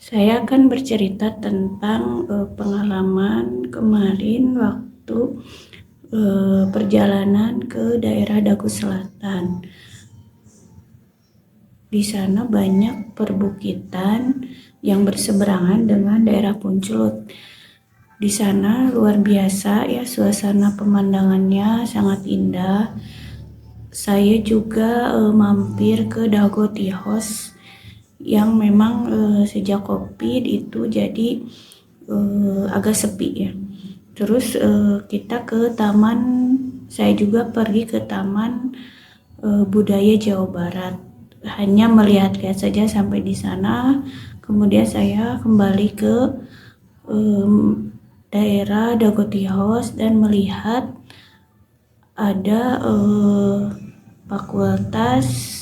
Saya akan bercerita tentang pengalaman kemarin waktu perjalanan ke daerah Dago Selatan. Di sana banyak perbukitan yang berseberangan dengan daerah Puncelut. Di sana luar biasa ya, suasana pemandangannya sangat indah. Saya juga mampir ke Dago Tea House yang memang sejak COVID itu jadi agak sepi ya. Terus kita ke taman, saya juga pergi ke taman budaya Jawa Barat. Hanya melihat-lihat saja sampai di sana. Kemudian saya kembali ke daerah Dago Tea House dan melihat ada fakultas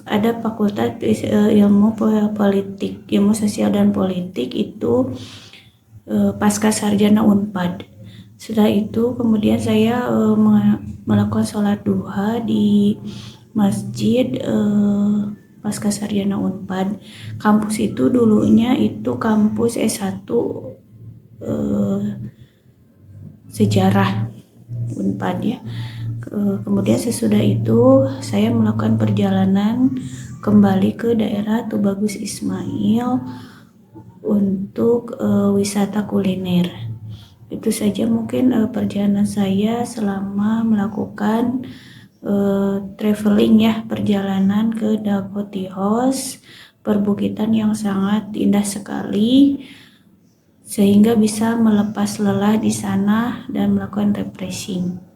ada fakultas ilmu politik, ilmu sosial dan politik itu pasca sarjana Unpad. Setelah itu kemudian saya melakukan sholat duha di masjid pasca sarjana Unpad. Kampus itu dulunya itu kampus S1 sejarah Unpad ya. Kemudian sesudah itu saya melakukan perjalanan kembali ke daerah Tubagus Ismail untuk wisata kuliner. Itu saja mungkin perjalanan saya selama melakukan traveling ya, perjalanan ke Dago Tea House, perbukitan yang sangat indah sekali sehingga bisa melepas lelah di sana dan melakukan refreshing.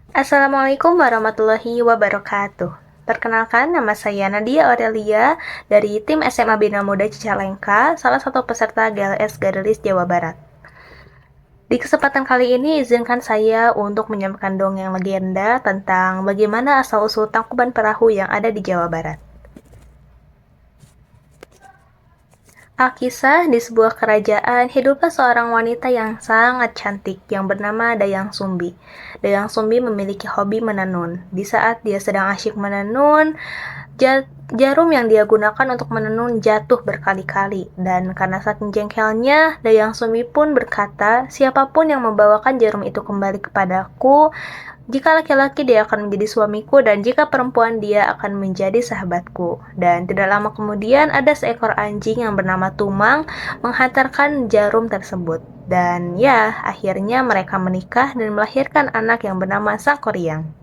Assalamualaikum warahmatullahi wabarakatuh. Perkenalkan, nama saya Nadia Aurelia dari tim SMA Bina Muda Cicalengka, salah satu peserta GLS Gadelis Jawa Barat. Di kesempatan kali ini, izinkan saya untuk menyampaikan dongeng legenda tentang bagaimana asal-usul Tangkuban Perahu yang ada di Jawa Barat. Alkisah, di sebuah kerajaan, hiduplah seorang wanita yang sangat cantik yang bernama Dayang Sumbi. Dayang Sumbi memiliki hobi menenun. Di saat dia sedang asyik menenun, jarum yang dia gunakan untuk menenun jatuh berkali-kali. Dan karena saking jengkelnya, Dayang Sumbi pun berkata, siapapun yang membawakan jarum itu kembali kepadaku, jika laki-laki dia akan menjadi suamiku dan jika perempuan dia akan menjadi sahabatku. Dan tidak lama kemudian ada seekor anjing yang bernama Tumang menghantarkan jarum tersebut. Dan ya, akhirnya mereka menikah dan melahirkan anak yang bernama Sangkuriang.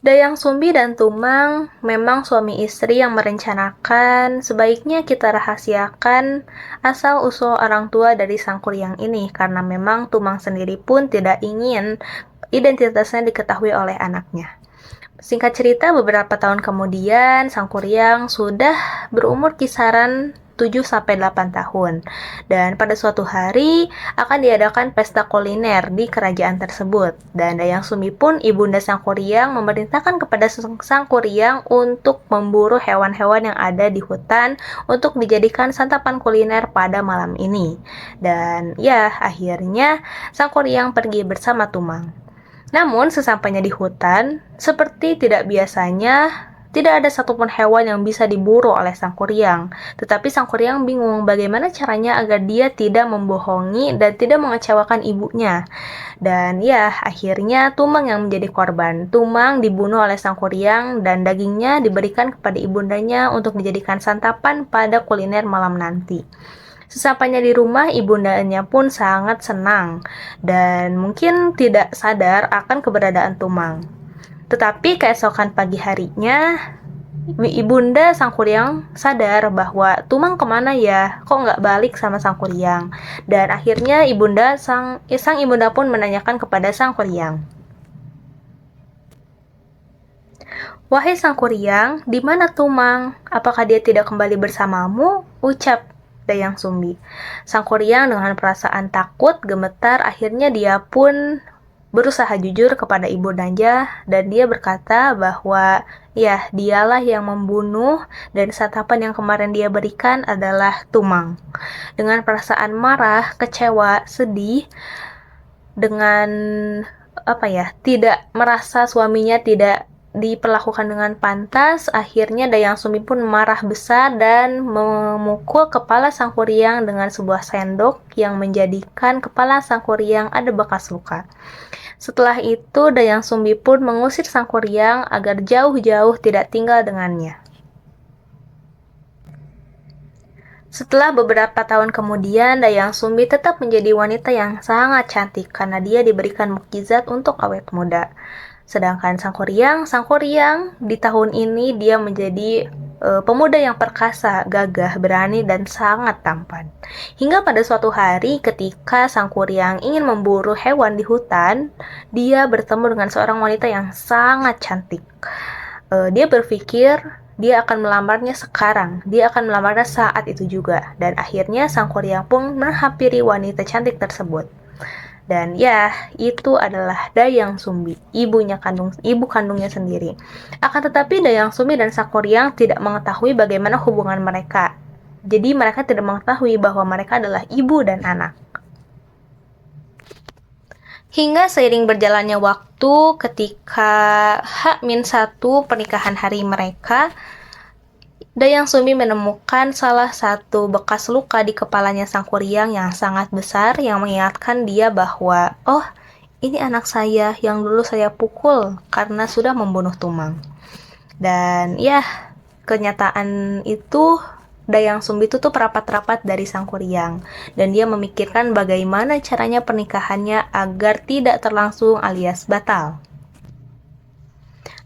Dayang Sumbi dan Tumang memang suami istri yang merencanakan sebaiknya kita rahasiakan asal-usul orang tua dari Sangkuriang ini karena memang Tumang sendiri pun tidak ingin identitasnya diketahui oleh anaknya. Singkat cerita, beberapa tahun kemudian Sangkuriang sudah berumur kisaran 7-8 tahun. Dan pada suatu hari akan diadakan pesta kuliner di kerajaan tersebut. Dan Dayang Sumbi pun ibunda Sangkuriang memerintahkan kepada Sangkuriang untuk memburu hewan-hewan yang ada di hutan untuk dijadikan santapan kuliner pada malam ini. Dan ya, akhirnya Sangkuriang pergi bersama Tumang. Namun, sesampainya di hutan, seperti tidak biasanya, tidak ada satupun hewan yang bisa diburu oleh Sangkuriang. Tetapi Sangkuriang bingung bagaimana caranya agar dia tidak membohongi dan tidak mengecewakan ibunya. Dan ya, akhirnya Tumang yang menjadi korban. Tumang dibunuh oleh Sangkuriang dan dagingnya diberikan kepada ibundanya untuk dijadikan santapan pada kuliner malam nanti. Sesampainya di rumah, ibundanya pun sangat senang dan mungkin tidak sadar akan keberadaan Tumang. Tetapi keesokan pagi harinya, ibunda Sangkuriang sadar bahwa Tumang kemana ya, kok nggak balik sama Sangkuriang. Dan akhirnya sang ibunda pun menanyakan kepada Sangkuriang, wahai Sangkuriang, di mana Tumang? Apakah dia tidak kembali bersamamu? Ucap Dayang Sumbi. Sangkuriang dengan perasaan takut, gemetar, akhirnya dia pun berusaha jujur kepada ibundanya dan dia berkata bahwa ya, dialah yang membunuh dan santapan yang kemarin dia berikan adalah Tumang. Dengan perasaan marah, kecewa, sedih, dengan tidak merasa suaminya tidak diperlakukan dengan pantas, akhirnya Dayang Sumbi pun marah besar dan memukul kepala Sang Kuryang dengan sebuah sendok yang menjadikan kepala Sang Kuryang ada bekas luka. Setelah itu, Dayang Sumbi pun mengusir Sang Kuryang agar jauh-jauh tidak tinggal dengannya. Setelah beberapa tahun kemudian, Dayang Sumbi tetap menjadi wanita yang sangat cantik karena dia diberikan mukjizat untuk awet muda. Sedangkan Sang Kuryang di tahun ini dia menjadi pemuda yang perkasa, gagah, berani, dan sangat tampan. Hingga pada suatu hari ketika Sang Kuryang ingin memburu hewan di hutan, dia bertemu dengan seorang wanita yang sangat cantik. Dia berpikir dia akan melamarnya sekarang, dia akan melamarnya saat itu juga. Dan akhirnya Sang Kuryang pun menghampiri wanita cantik tersebut. Dan ya, itu adalah Dayang Sumbi, ibu kandungnya sendiri. Akan tetapi Dayang Sumbi dan Sang Kuryang tidak mengetahui bagaimana hubungan mereka. Jadi mereka tidak mengetahui bahwa mereka adalah ibu dan anak. Hingga seiring berjalannya waktu, ketika H-1 pernikahan hari mereka, Dayang Sumbi menemukan salah satu bekas luka di kepalanya Sang Kuryang yang sangat besar yang mengingatkan dia bahwa, oh, ini anak saya yang dulu saya pukul karena sudah membunuh Tumang. Dan ya, kenyataan itu Dayang Sumbi tutup rapat-rapat dari Sang Kuryang, dan dia memikirkan bagaimana caranya pernikahannya agar tidak terlangsung alias batal.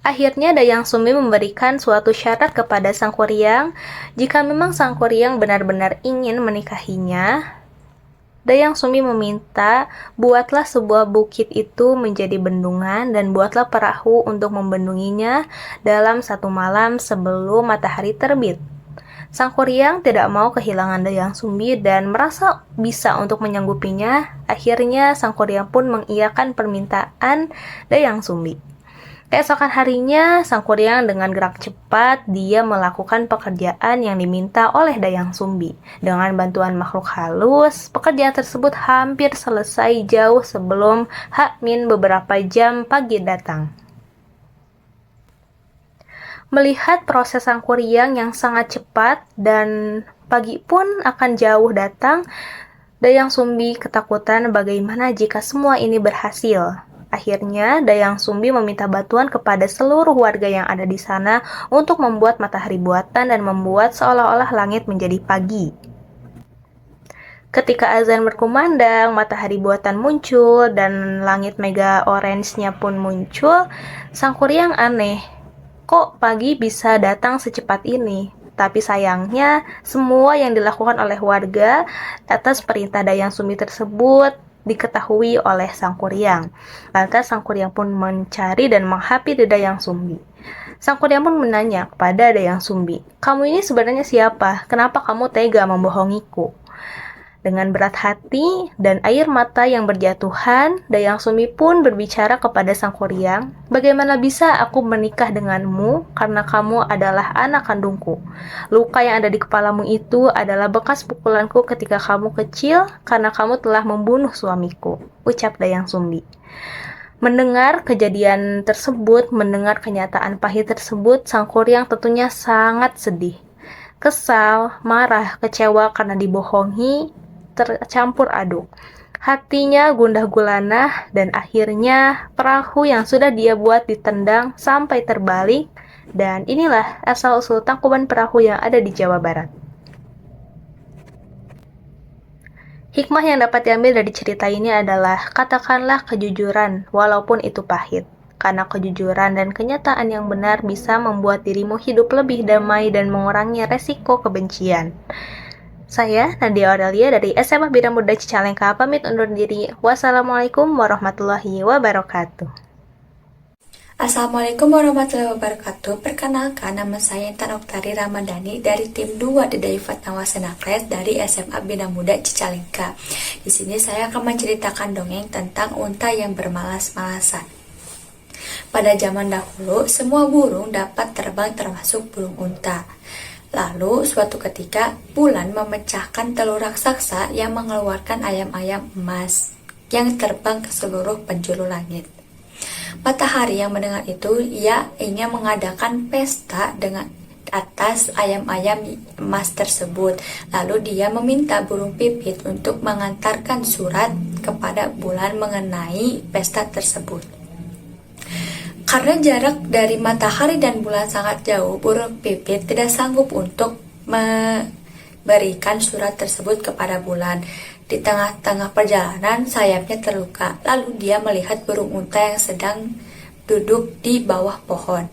Akhirnya Dayang Sumbi memberikan suatu syarat kepada Sang Kuryang. Jika memang Sang Kuryang benar-benar ingin menikahinya, Dayang Sumbi meminta buatlah sebuah bukit itu menjadi bendungan dan buatlah perahu untuk membendunginya dalam satu malam sebelum matahari terbit. Sang Kuryang tidak mau kehilangan Dayang Sumbi dan merasa bisa untuk menyanggupinya. Akhirnya Sang Kuryang pun mengiyakan permintaan Dayang Sumbi. Keesokan harinya, Sang Kuryang dengan gerak cepat, dia melakukan pekerjaan yang diminta oleh Dayang Sumbi. Dengan bantuan makhluk halus, pekerjaan tersebut hampir selesai jauh sebelum beberapa jam pagi datang. Melihat proses Sang Kuryang yang sangat cepat dan pagi pun akan jauh datang, Dayang Sumbi ketakutan bagaimana jika semua ini berhasil. Akhirnya, Dayang Sumbi meminta bantuan kepada seluruh warga yang ada di sana untuk membuat matahari buatan dan membuat seolah-olah langit menjadi pagi. Ketika azan berkumandang, matahari buatan muncul dan langit mega orange-nya pun muncul, Sang Kuryang aneh. Kok pagi bisa datang secepat ini? Tapi sayangnya, semua yang dilakukan oleh warga atas perintah Dayang Sumbi tersebut diketahui oleh Sang Kuryang. Lantas Sang Kuryang pun mencari dan menghampiri Dayang Sumbi. Sang Kuryang pun menanya kepada Dayang Sumbi, "Kamu ini sebenarnya siapa? Kenapa kamu tega membohongiku?" Dengan berat hati dan air mata yang berjatuhan, Dayang Sumbi pun berbicara kepada Sang Kuryang, "Bagaimana bisa aku menikah denganmu karena kamu adalah anak kandungku? Luka yang ada di kepalamu itu adalah bekas pukulanku ketika kamu kecil karena kamu telah membunuh suamiku," ucap Dayang Sumbi. Mendengar kejadian tersebut, mendengar kenyataan pahit tersebut, Sang Kuryang tentunya sangat sedih. Kesal, marah, kecewa karena dibohongi, tercampur aduk. Hatinya gundah gulana dan akhirnya perahu yang sudah dia buat ditendang sampai terbalik, dan inilah asal-usul Tangkuban Perahu yang ada di Jawa Barat. Hikmah yang dapat diambil dari cerita ini adalah katakanlah kejujuran walaupun itu pahit, karena kejujuran dan kenyataan yang benar bisa membuat dirimu hidup lebih damai dan mengurangi resiko kebencian. Saya Nadia Aurelia dari SMA Bina Muda Cicalengka pamit undur diri. Wassalamualaikum warahmatullahi wabarakatuh. Assalamualaikum warahmatullahi wabarakatuh. Perkenalkan, nama saya Intan Oktari Ramadhani dari tim 2 The Daivat Nawasena Class dari SMA Bina Muda Cicalengka. Di sini saya akan menceritakan dongeng tentang unta yang bermalas-malasan. Pada zaman dahulu, semua burung dapat terbang termasuk burung unta. Lalu, suatu ketika, bulan memecahkan telur raksasa yang mengeluarkan ayam-ayam emas yang terbang ke seluruh penjuru langit. Matahari yang mendengar itu, ia ingin mengadakan pesta dengan atas ayam-ayam emas tersebut. Lalu dia meminta burung pipit untuk mengantarkan surat kepada bulan mengenai pesta tersebut. Karena jarak dari matahari dan bulan sangat jauh, burung pipit tidak sanggup untuk memberikan surat tersebut kepada bulan. Di tengah-tengah perjalanan, sayapnya terluka. Lalu dia melihat burung unta yang sedang duduk di bawah pohon.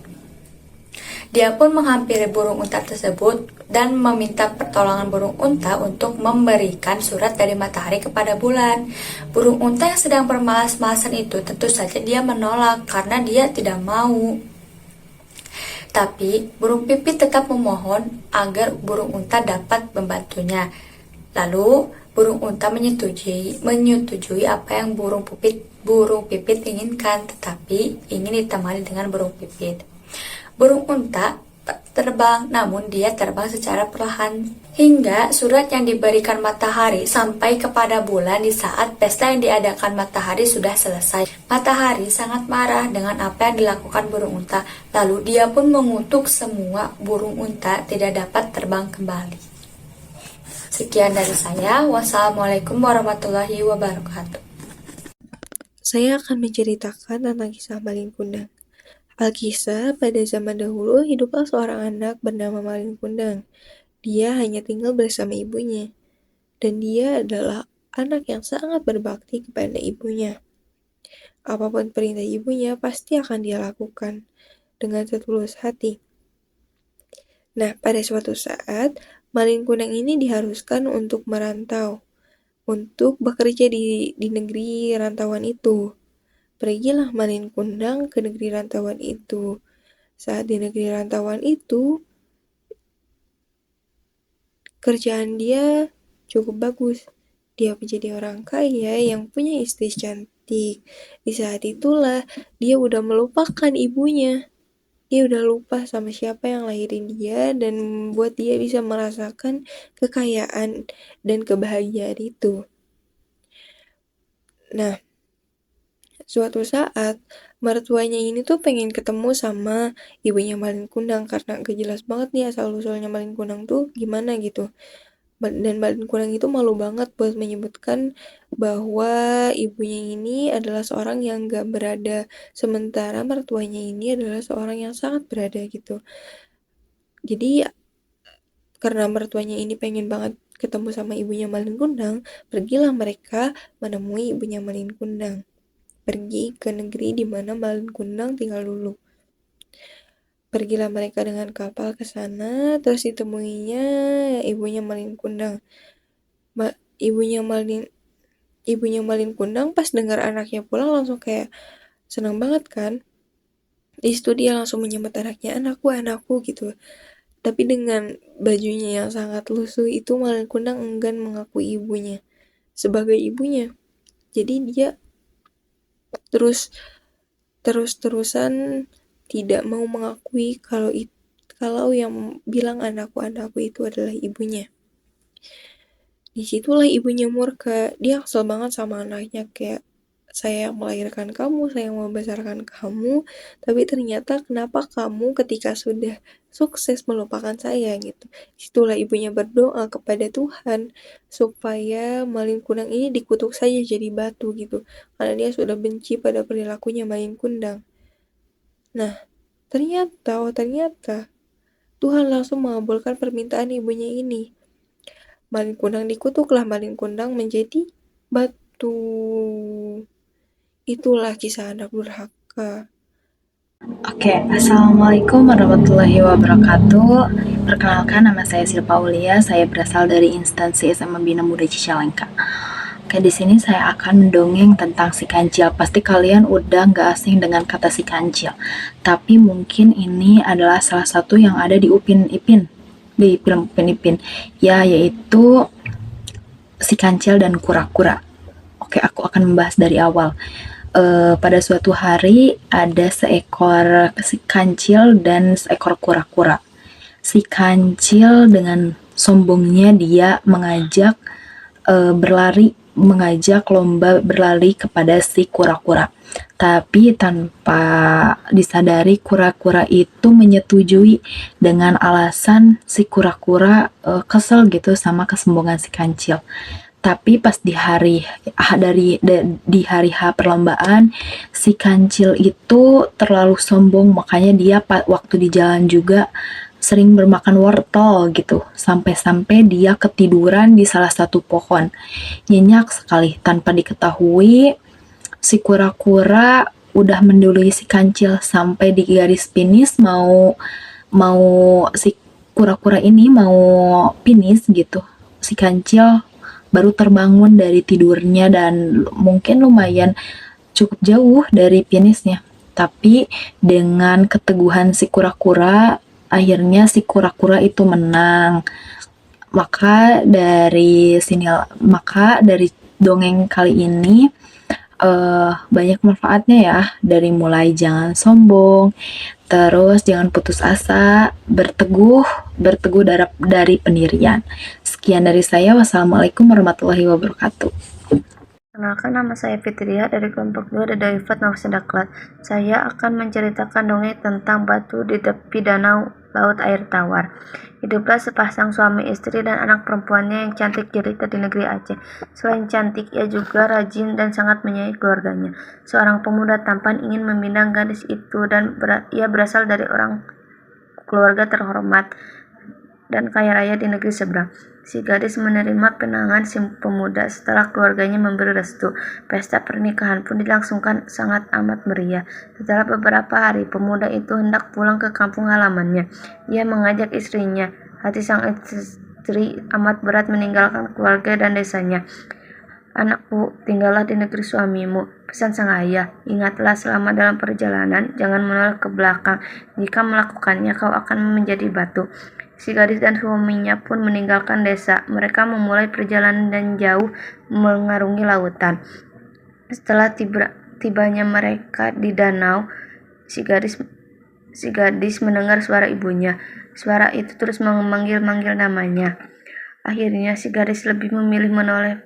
Dia pun menghampiri burung unta tersebut dan meminta pertolongan burung unta untuk memberikan surat dari matahari kepada bulan. Burung unta yang sedang bermalas-malasan itu tentu saja dia menolak karena dia tidak mau. Tapi burung pipit tetap memohon agar burung unta dapat membantunya. Lalu burung unta menyetujui apa yang burung pipit inginkan, tetapi ingin ditemani dengan burung pipit. Burung unta terbang, namun dia terbang secara perlahan hingga surat yang diberikan matahari sampai kepada bulan di saat pesta yang diadakan matahari sudah selesai. Matahari sangat marah dengan apa yang dilakukan burung unta, lalu dia pun mengutuk semua burung unta tidak dapat terbang kembali. Sekian dari saya. Wassalamualaikum warahmatullahi wabarakatuh. Saya akan menceritakan tentang kisah Malin Kundang. Alkisah, pada zaman dahulu hiduplah seorang anak bernama Malin Kundang. Dia hanya tinggal bersama ibunya, dan dia adalah anak yang sangat berbakti kepada ibunya. Apapun perintah ibunya pasti akan dia lakukan dengan setulus hati. Nah, pada suatu saat, Malin Kundang ini diharuskan untuk merantau, untuk bekerja di negeri rantauan itu. Pergilah Malin Kundang ke negeri rantauan itu. Saat di negeri rantauan itu, kerjaan dia cukup bagus. Dia menjadi orang kaya yang punya istri cantik. Di saat itulah dia udah melupakan ibunya. Dia udah lupa sama siapa yang lahirin dia dan membuat dia bisa merasakan kekayaan dan kebahagiaan itu. Nah, suatu saat, mertuanya ini tuh pengen ketemu sama ibunya Malin Kundang karena gak jelas banget nih asal-usulnya Malin Kundang tuh gimana gitu. Dan Malin Kundang itu malu banget buat menyebutkan bahwa ibunya ini adalah seorang yang gak berada, sementara mertuanya ini adalah seorang yang sangat berada gitu. Jadi, karena mertuanya ini pengen banget ketemu sama ibunya Malin Kundang, pergilah mereka menemui ibunya Malin Kundang. Pergi ke negeri di mana Malin Kundang tinggal dulu. Pergilah mereka dengan kapal ke sana, terus ditemuinya ibunya Malin Kundang. Ibunya Malin Kundang pas dengar anaknya pulang langsung kayak senang banget kan. Di situ dia langsung menyambut anaknya, anakku gitu. Tapi dengan bajunya yang sangat lusuh itu Malin Kundang enggan mengakui ibunya sebagai ibunya. Jadi dia terus-terusan tidak mau mengakui kalau yang bilang anakku itu adalah ibunya. Disitulah ibunya murka. Dia kesel banget sama anaknya, kayak saya yang melahirkan kamu, saya yang membesarkan kamu, tapi ternyata kenapa kamu ketika sudah sukses melupakan saya gitu. Disitulah ibunya berdoa kepada Tuhan supaya Malin Kundang ini dikutuk saja jadi batu gitu, karena dia sudah benci pada perilakunya Malin Kundang. Nah, ternyata Tuhan langsung mengabulkan permintaan ibunya ini. Malin Kundang dikutuklah Malin Kundang menjadi batu. Itulah kisah anak durhaka. Oke, Assalamualaikum warahmatullahi wabarakatuh. Perkenalkan, nama saya Silpa Aulia. Saya berasal dari instansi SMA Bina Muda Cicalengka. Oke, di sini saya akan mendongeng tentang si kancil. Pasti kalian udah nggak asing dengan kata si kancil. Tapi mungkin ini adalah salah satu yang ada di Upin Ipin, di film Upin Ipin, ya, yaitu si kancil dan kura-kura. Oke, aku akan membahas dari awal. Pada suatu hari ada seekor si kancil dan seekor kura-kura. Si kancil dengan sombongnya dia mengajak berlari mengajak lomba berlari kepada si kura-kura. Tapi tanpa disadari kura-kura itu menyetujui dengan alasan si kura-kura kesel gitu sama kesombongan si kancil. Tapi pas di hari H perlombaan, si kancil itu terlalu sombong, makanya dia waktu di jalan juga sering bermakan wortel gitu, sampai-sampai dia ketiduran di salah satu pohon. Nyenyak sekali, tanpa diketahui si kura-kura udah mendului si kancil sampai di garis finish, mau si kura-kura ini mau finish gitu. Si kancil baru terbangun dari tidurnya dan mungkin lumayan cukup jauh dari finishnya. Tapi dengan keteguhan si kura-kura, akhirnya si kura-kura itu menang. Maka dari dongeng kali ini banyak manfaatnya ya, dari mulai jangan sombong, terus jangan putus asa, berteguh dari pendirian. Sekian dari saya, wassalamualaikum warahmatullahi wabarakatuh. Kenalkan, nama saya Fitria dari kelompok 2 Dedaifat Nawasendaklat. Saya akan menceritakan dongeng tentang batu di tepi danau laut air tawar. Hiduplah sepasang suami istri dan anak perempuannya yang cantik jelita di negeri Aceh. Selain cantik, ia juga rajin dan sangat menyayangi keluarganya. Seorang pemuda tampan ingin meminang gadis itu dan ia berasal dari orang keluarga terhormat dan kaya raya di negeri seberang. Si gadis menerima pinangan si pemuda setelah keluarganya memberi restu. Pesta pernikahan pun dilangsungkan sangat amat meriah. Setelah beberapa hari, pemuda itu hendak pulang ke kampung halamannya. Ia mengajak istrinya. Hati sang istri amat berat meninggalkan keluarga dan desanya. Anakku, tinggallah di negeri suamimu, pesan sang ayah. Ingatlah selama dalam perjalanan, jangan menoleh ke belakang. Jika melakukannya, kau akan menjadi batu. Si gadis dan suaminya pun meninggalkan desa. Mereka memulai perjalanan dan jauh mengarungi lautan. Setelah tibanya mereka di danau, si gadis mendengar suara ibunya. Suara itu terus memanggil-manggil namanya. Akhirnya si gadis lebih memilih menoleh.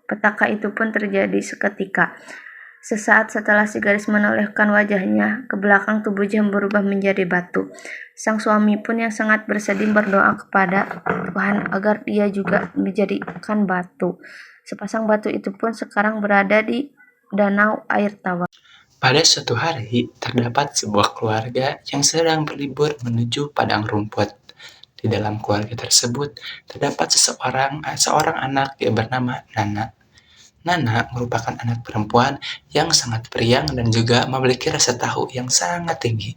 Petaka itu pun terjadi seketika. Sesaat setelah si gadis menolehkan wajahnya ke belakang, tubuhnya berubah menjadi batu. Sang suami pun yang sangat bersedih berdoa kepada Tuhan agar dia juga dijadikan batu. Sepasang batu itu pun sekarang berada di danau air tawar. Pada suatu hari, terdapat sebuah keluarga yang sedang berlibur menuju padang rumput. Di dalam keluarga tersebut, terdapat seorang anak yang bernama Nana. Nana merupakan anak perempuan yang sangat periang dan juga memiliki rasa tahu yang sangat tinggi.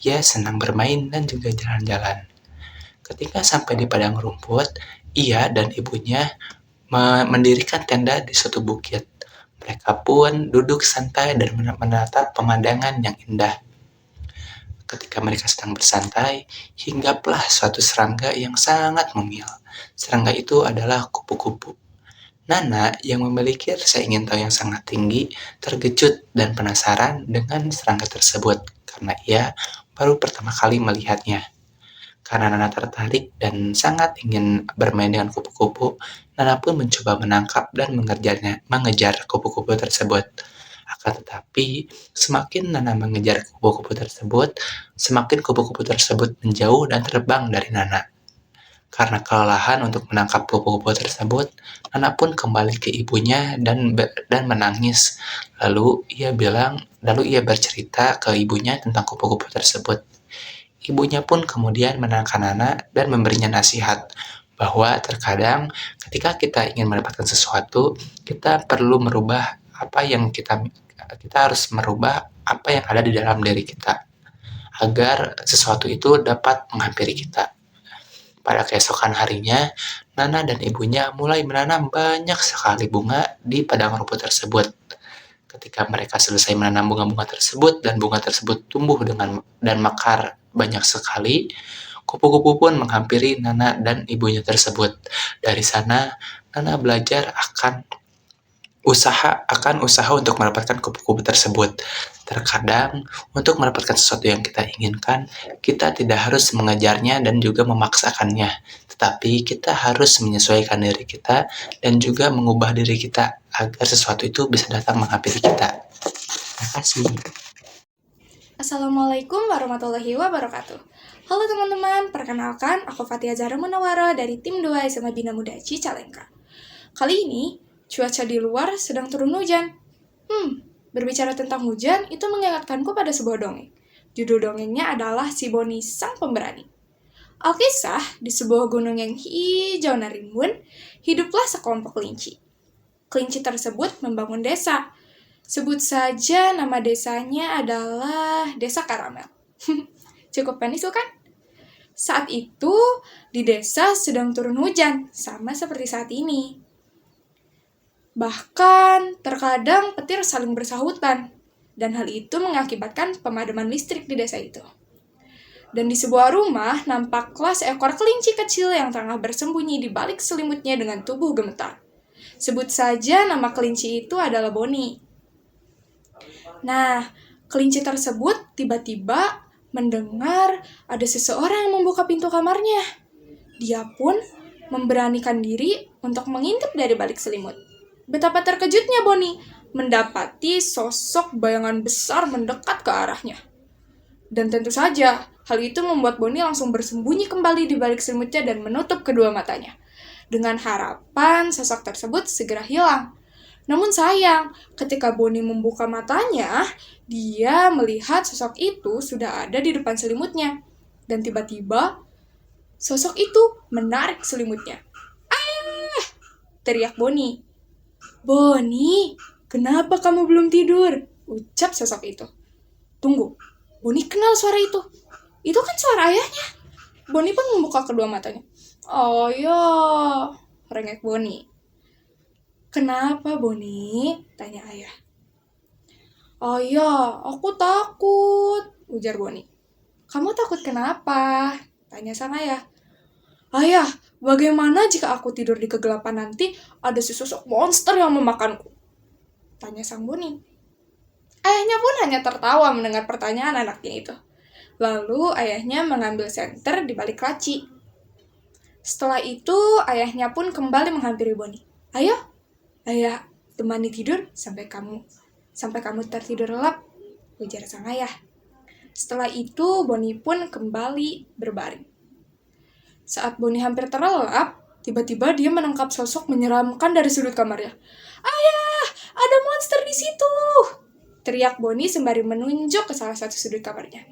Ia senang bermain dan juga jalan-jalan. Ketika sampai di padang rumput, ia dan ibunya mendirikan tenda di suatu bukit. Mereka pun duduk santai dan menatap pemandangan yang indah. Ketika mereka sedang bersantai, hinggaplah suatu serangga yang sangat mungil. Serangga itu adalah kupu-kupu. Nana yang memiliki rasa ingin tahu yang sangat tinggi, terkejut dan penasaran dengan serangga tersebut karena ia baru pertama kali melihatnya. Karena Nana tertarik dan sangat ingin bermain dengan kupu-kupu, Nana pun mencoba menangkap dan mengejar kupu-kupu tersebut. Akan tetapi, semakin Nana mengejar kupu-kupu tersebut, semakin kupu-kupu tersebut menjauh dan terbang dari Nana. Karena kelelahan untuk menangkap kupu-kupu tersebut, Nana pun kembali ke ibunya dan menangis. Lalu ia bercerita ke ibunya tentang kupu-kupu tersebut. Ibunya pun kemudian menenangkan Nana dan memberinya nasihat bahwa terkadang ketika kita ingin mendapatkan sesuatu, kita perlu merubah kita harus merubah apa yang ada di dalam diri kita agar sesuatu itu dapat menghampiri kita. Pada keesokan harinya, Nana dan ibunya mulai menanam banyak sekali bunga di padang rumput tersebut. Ketika mereka selesai menanam bunga-bunga tersebut dan bunga tersebut tumbuh dan mekar banyak sekali, kupu-kupu pun menghampiri Nana dan ibunya tersebut. Dari sana, Nana belajar akan usaha untuk mendapatkan kupu-kupu tersebut. Terkadang, untuk mendapatkan sesuatu yang kita inginkan, kita tidak harus mengejarnya dan juga memaksakannya, tetapi kita harus menyesuaikan diri kita dan juga mengubah diri kita agar sesuatu itu bisa datang menghampiri kita. Terima kasih. Assalamualaikum warahmatullahi wabarakatuh. Halo teman-teman, perkenalkan aku Fatia Zahra Munawara dari tim 2 SMA Bina Muda Cicalengka. Kali ini, cuaca di luar sedang turun hujan. Berbicara tentang hujan, itu mengingatkanku pada sebuah dongeng. Judul dongengnya adalah Si Boni Sang Pemberani. Alkisah, di sebuah gunung yang hijau dan rimbun, hiduplah sekelompok kelinci. Kelinci tersebut membangun desa. Sebut saja nama desanya adalah Desa Karamel. Cukup manis kan? Saat itu, di desa sedang turun hujan, sama seperti saat ini. Bahkan, terkadang petir saling bersahutan, dan hal itu mengakibatkan pemadaman listrik di desa itu. Dan di sebuah rumah, nampaklah seekor kelinci kecil yang tengah bersembunyi di balik selimutnya dengan tubuh gemetar. Sebut saja nama kelinci itu adalah Boni. Nah, kelinci tersebut tiba-tiba mendengar ada seseorang yang membuka pintu kamarnya. Dia pun memberanikan diri untuk mengintip dari balik selimut. Betapa terkejutnya Boni mendapati sosok bayangan besar mendekat ke arahnya. Dan tentu saja, hal itu membuat Boni langsung bersembunyi kembali di balik selimutnya dan menutup kedua matanya, dengan harapan sosok tersebut segera hilang. Namun sayang, ketika Boni membuka matanya, dia melihat sosok itu sudah ada di depan selimutnya. Dan tiba-tiba, sosok itu menarik selimutnya. "Ah!" teriak Boni. "Boni, kenapa kamu belum tidur?" ucap sosok itu. "Tunggu, Boni kenal suara itu. Itu kan suara ayahnya." Boni pun membuka kedua matanya. "Oh ya," rengek Boni. "Kenapa, Boni?" tanya ayah. "Oh ya, aku takut," ujar Boni. "Kamu takut kenapa?" tanya sang ayah. "Ayah, bagaimana jika aku tidur di kegelapan nanti ada sesosok monster yang memakanku?" tanya sang Boni. Ayahnya pun hanya tertawa mendengar pertanyaan anaknya itu. Lalu ayahnya mengambil senter di balik laci. Setelah itu, ayahnya pun kembali menghampiri Boni. "Ayo, ayah, temani tidur sampai kamu tertidur lelap," ujar sang ayah. Setelah itu, Boni pun kembali berbaring. Saat Boni hampir terlelap, tiba-tiba dia menangkap sosok menyeramkan dari sudut kamarnya. "Ayah, ada monster di situ!" teriak Boni sembari menunjuk ke salah satu sudut kamarnya.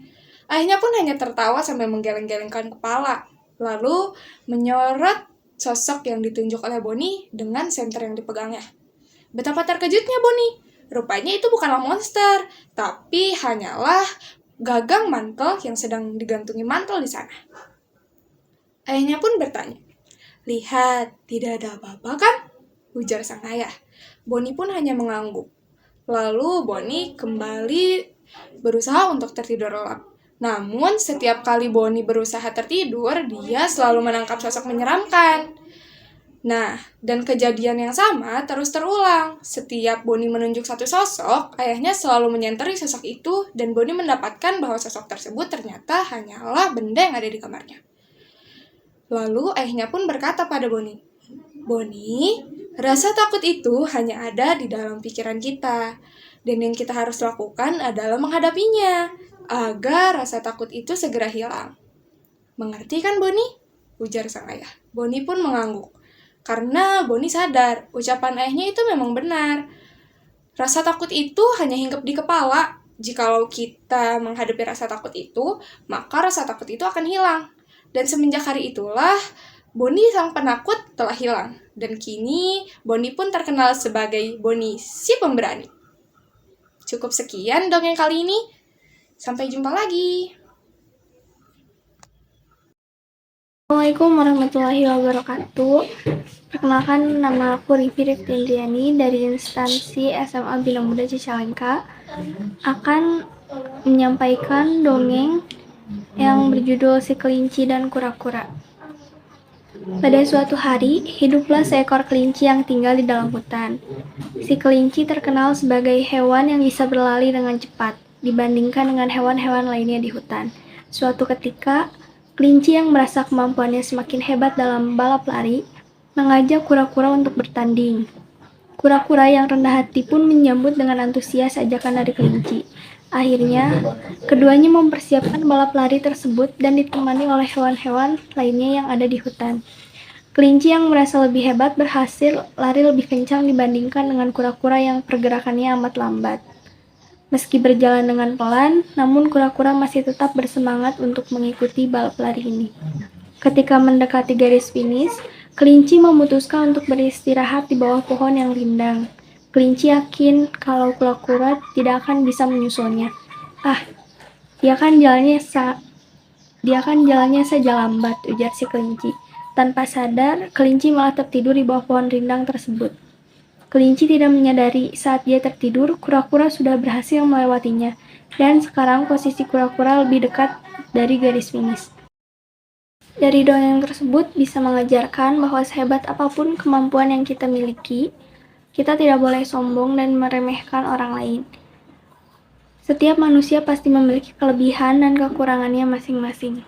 Ayahnya pun hanya tertawa sambil menggeleng-gelengkan kepala, lalu menyorot sosok yang ditunjuk oleh Boni dengan senter yang dipegangnya. Betapa terkejutnya Boni. Rupanya itu bukanlah monster, tapi hanyalah gagang mantel yang sedang digantungi mantel di sana. Ayahnya pun bertanya, "Lihat, tidak ada apa-apa kan?" ujar sang ayah. Boni pun hanya mengangguk. Lalu Boni kembali berusaha untuk tertidur lelap. Namun, setiap kali Boni berusaha tertidur, dia selalu menangkap sosok menyeramkan. Nah, dan kejadian yang sama terus terulang. Setiap Boni menunjuk satu sosok, ayahnya selalu menyenteri sosok itu, dan Boni mendapatkan bahwa sosok tersebut ternyata hanyalah benda yang ada di kamarnya. Lalu, ayahnya pun berkata pada Boni, "Boni, rasa takut itu hanya ada di dalam pikiran kita, dan yang kita harus lakukan adalah menghadapinya, agar rasa takut itu segera hilang." "Mengerti kan, Boni?" ujar sang ayah. Boni pun mengangguk, karena Boni sadar ucapan ayahnya itu memang benar. Rasa takut itu hanya hinggap di kepala. Jikalau kita menghadapi rasa takut itu, maka rasa takut itu akan hilang. Dan semenjak hari itulah, Boni sang penakut telah hilang. Dan kini, Boni pun terkenal sebagai Boni si pemberani. Cukup sekian dongeng kali ini. Sampai jumpa lagi. Assalamualaikum warahmatullahi wabarakatuh. Perkenalkan, nama aku Rifi Riftindiani dari instansi SMA Bina Muda Cicalengka, akan menyampaikan dongeng yang berjudul Si Kelinci dan Kura-Kura. Pada suatu hari, hiduplah seekor kelinci yang tinggal di dalam hutan. Si kelinci terkenal sebagai hewan yang bisa berlari dengan cepat. dibandingkan dengan hewan-hewan lainnya di hutan. Suatu ketika, kelinci yang merasa kemampuannya semakin hebat dalam balap lari mengajak kura-kura untuk bertanding. Kura-kura yang rendah hati pun menyambut dengan antusias ajakan dari kelinci. Akhirnya, keduanya mempersiapkan balap lari tersebut dan ditemani oleh hewan-hewan lainnya yang ada di hutan. Kelinci yang merasa lebih hebat berhasil lari lebih kencang dibandingkan dengan kura-kura yang pergerakannya amat lambat. Meski berjalan dengan pelan, namun kura-kura masih tetap bersemangat untuk mengikuti balap lari ini. Ketika mendekati garis finish, kelinci memutuskan untuk beristirahat di bawah pohon yang rindang. Kelinci yakin kalau kura-kura tidak akan bisa menyusulnya. Dia kan jalannya saja lambat, ujar si kelinci. Tanpa sadar, kelinci malah tertidur di bawah pohon rindang tersebut. Kelinci tidak menyadari saat dia tertidur, kura-kura sudah berhasil melewatinya, dan sekarang posisi kura-kura lebih dekat dari garis finish. Dari dongeng tersebut bisa mengajarkan bahwa sehebat apapun kemampuan yang kita miliki, kita tidak boleh sombong dan meremehkan orang lain. Setiap manusia pasti memiliki kelebihan dan kekurangannya masing-masing.